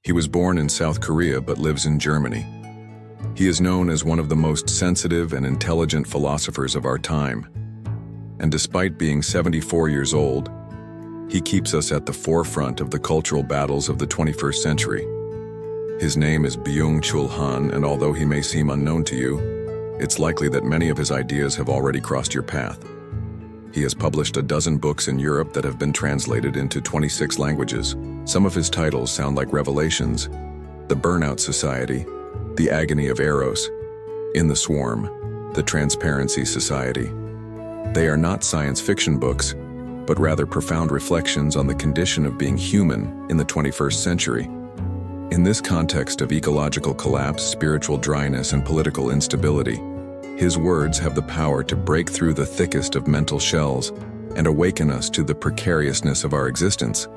He was born in South Korea but lives in Germany. He is known as one of the most sensitive and intelligent philosophers of our time. And despite being 74 years old, he keeps us at the forefront of the cultural battles of the 21st century. His name is Byung-Chul Han, and although he may seem unknown to you, it's likely that many of his ideas have already crossed your path. He has published a dozen books in Europe that have been translated into 26 languages. Some of his titles sound like revelations: The Burnout Society, The Agony of Eros, In the Swarm, The Transparency Society. They are not science fiction books, but rather profound reflections on the condition of being human in the 21st century. In this context of ecological collapse, spiritual dryness, and political instability, his words have the power to break through the thickest of mental shells and awaken us to the precariousness of our existence.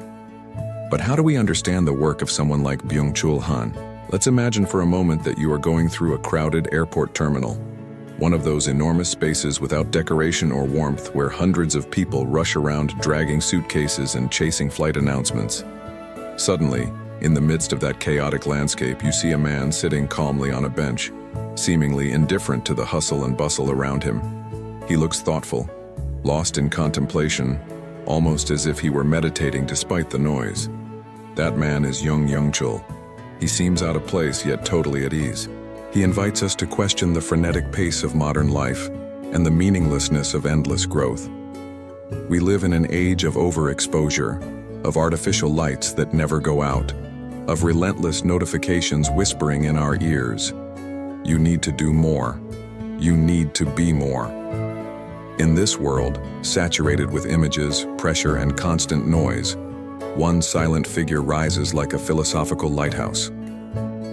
But how do we understand the work of someone like Byung-Chul Han? Let's imagine for a moment that you are going through a crowded airport terminal, one of those enormous spaces without decoration or warmth where hundreds of people rush around dragging suitcases and chasing flight announcements. Suddenly, in the midst of that chaotic landscape, you see a man sitting calmly on a bench, seemingly indifferent to the hustle and bustle around him. He looks thoughtful, lost in contemplation, almost as if he were meditating despite the noise. That man is Byung-Chul. He seems out of place yet totally at ease. He invites us to question the frenetic pace of modern life and the meaninglessness of endless growth. We live in an age of overexposure, of artificial lights that never go out, of relentless notifications whispering in our ears. You need to do more. You need to be more. In this world, saturated with images, pressure, and constant noise, one silent figure rises like a philosophical lighthouse.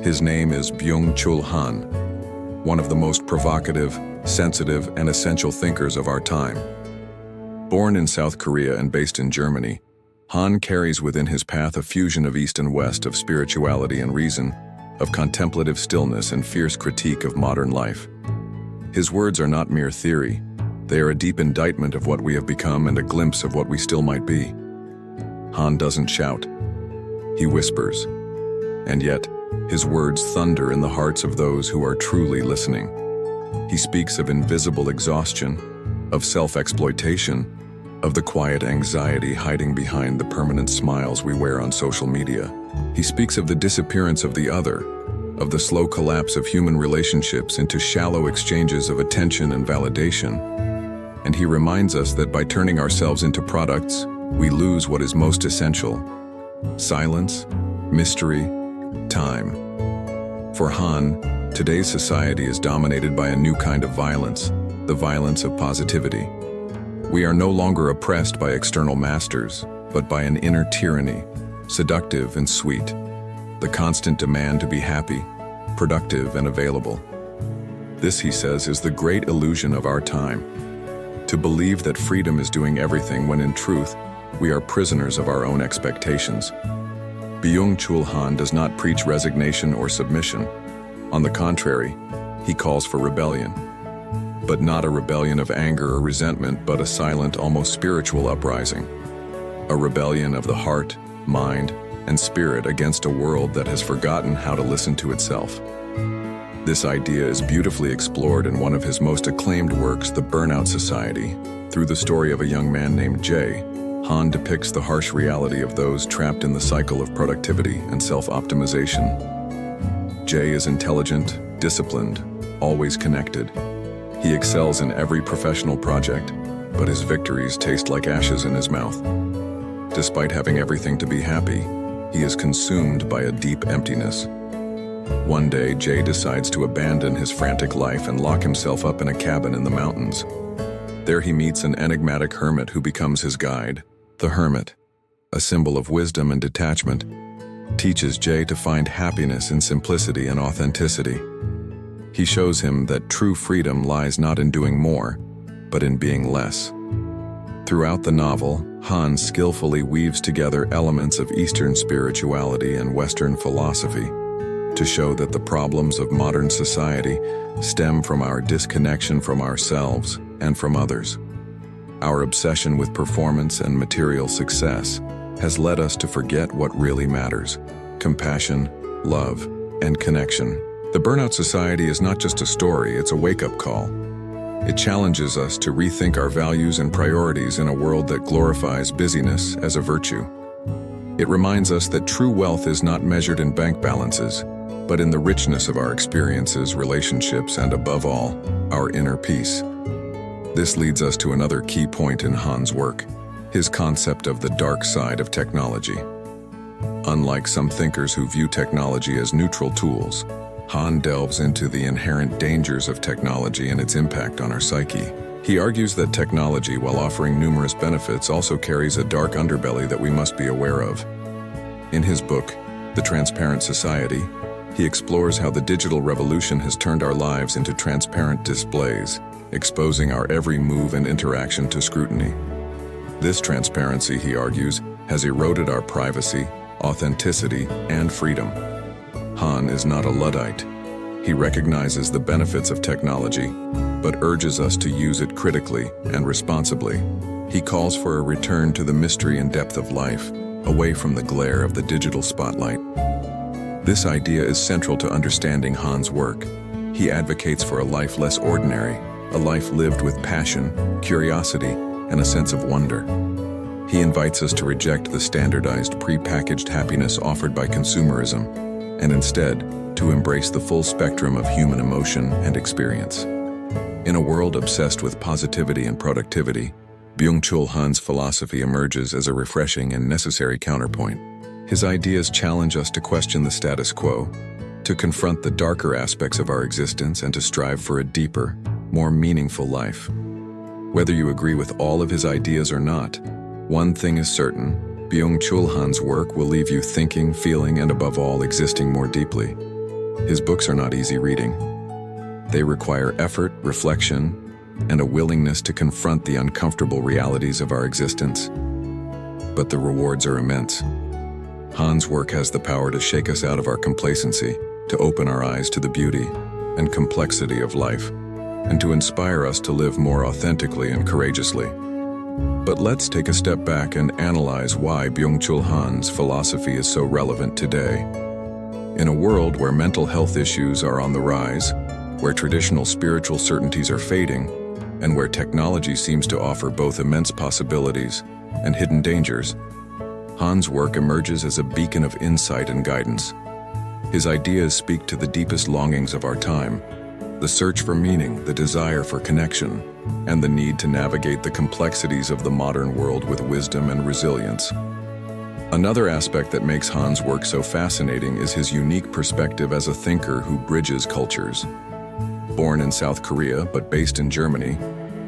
His name is Byung-Chul Han, one of the most provocative, sensitive, and essential thinkers of our time. Born in South Korea and based in Germany, Han carries within his path a fusion of East and West, of spirituality and reason, of contemplative stillness and fierce critique of modern life. His words are not mere theory. They are a deep indictment of what we have become and a glimpse of what we still might be. Han doesn't shout. He whispers. And yet, his words thunder in the hearts of those who are truly listening. He speaks of invisible exhaustion, of self-exploitation, of the quiet anxiety hiding behind the permanent smiles we wear on social media. He speaks of the disappearance of the other, of the slow collapse of human relationships into shallow exchanges of attention and validation. And he reminds us that by turning ourselves into products, we lose what is most essential: silence, mystery, time. For Han, today's society is dominated by a new kind of violence, the violence of positivity. We are no longer oppressed by external masters, but by an inner tyranny, seductive and sweet, the constant demand to be happy, productive, and available. This, he says, is the great illusion of our time. To believe that freedom is doing everything when in truth, we are prisoners of our own expectations. Byung-Chul Han does not preach resignation or submission. On the contrary, he calls for rebellion. But not a rebellion of anger or resentment, but a silent, almost spiritual uprising. A rebellion of the heart, mind, and spirit against a world that has forgotten how to listen to itself. This idea is beautifully explored in one of his most acclaimed works, The Burnout Society. Through the story of a young man named Jay, Han depicts the harsh reality of those trapped in the cycle of productivity and self-optimization. Jay is intelligent, disciplined, always connected. He excels in every professional project, but his victories taste like ashes in his mouth. Despite having everything to be happy, he is consumed by a deep emptiness. One day, Jay decides to abandon his frantic life and lock himself up in a cabin in the mountains. There he meets an enigmatic hermit who becomes his guide. The hermit, a symbol of wisdom and detachment, teaches Jay to find happiness in simplicity and authenticity. He shows him that true freedom lies not in doing more, but in being less. Throughout the novel, Han skillfully weaves together elements of Eastern spirituality and Western philosophy to show that the problems of modern society stem from our disconnection from ourselves and from others. Our obsession with performance and material success has led us to forget what really matters: compassion, love, and connection. The Burnout Society is not just a story, it's a wake-up call. It challenges us to rethink our values and priorities in a world that glorifies busyness as a virtue. It reminds us that true wealth is not measured in bank balances, but in the richness of our experiences, relationships, and above all, our inner peace. This leads us to another key point in Han's work, his concept of the dark side of technology. Unlike some thinkers who view technology as neutral tools, Han delves into the inherent dangers of technology and its impact on our psyche. He argues that technology, while offering numerous benefits, also carries a dark underbelly that we must be aware of. In his book, The Transparent Society, he explores how the digital revolution has turned our lives into transparent displays, exposing our every move and interaction to scrutiny. This transparency, he argues, has eroded our privacy, authenticity, and freedom. Han is not a Luddite. He recognizes the benefits of technology, but urges us to use it critically and responsibly. He calls for a return to the mystery and depth of life, away from the glare of the digital spotlight. This idea is central to understanding Han's work. He advocates for a life less ordinary, a life lived with passion, curiosity, and a sense of wonder. He invites us to reject the standardized, pre-packaged happiness offered by consumerism, and instead, to embrace the full spectrum of human emotion and experience. In a world obsessed with positivity and productivity, Byung-Chul Han's philosophy emerges as a refreshing and necessary counterpoint. His ideas challenge us to question the status quo, to confront the darker aspects of our existence, and to strive for a deeper, more meaningful life. Whether you agree with all of his ideas or not, one thing is certain: Byung-Chul Han's work will leave you thinking, feeling, and above all, existing more deeply. His books are not easy reading. They require effort, reflection, and a willingness to confront the uncomfortable realities of our existence. But the rewards are immense. Han's work has the power to shake us out of our complacency, to open our eyes to the beauty and complexity of life, and to inspire us to live more authentically and courageously. But let's take a step back and analyze why Byung-Chul Han's philosophy is so relevant today. In a world where mental health issues are on the rise, where traditional spiritual certainties are fading, and where technology seems to offer both immense possibilities and hidden dangers, Han's work emerges as a beacon of insight and guidance. His ideas speak to the deepest longings of our time: the search for meaning, the desire for connection, and the need to navigate the complexities of the modern world with wisdom and resilience. Another aspect that makes Han's work so fascinating is his unique perspective as a thinker who bridges cultures. Born in South Korea but based in Germany,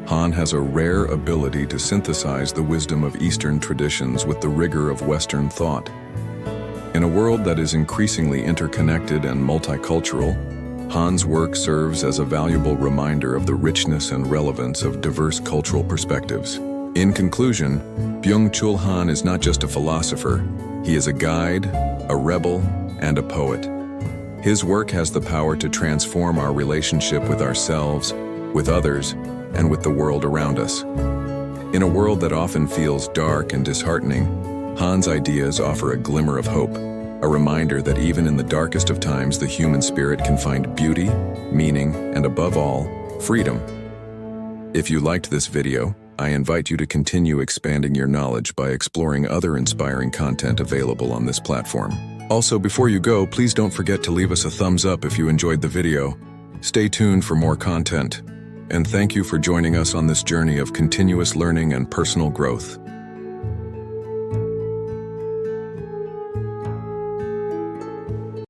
Han has a rare ability to synthesize the wisdom of Eastern traditions with the rigor of Western thought. In a world that is increasingly interconnected and multicultural, Han's work serves as a valuable reminder of the richness and relevance of diverse cultural perspectives. In conclusion, Byung-Chul Han is not just a philosopher, he is a guide, a rebel, and a poet. His work has the power to transform our relationship with ourselves, with others, and with the world around us. In a world that often feels dark and disheartening, Han's ideas offer a glimmer of hope, a reminder that even in the darkest of times, the human spirit can find beauty, meaning, and above all, freedom. If you liked this video, I invite you to continue expanding your knowledge by exploring other inspiring content available on this platform. Also, before you go, please don't forget to leave us a thumbs up if you enjoyed the video. Stay tuned for more content. And thank you for joining us on this journey of continuous learning and personal growth.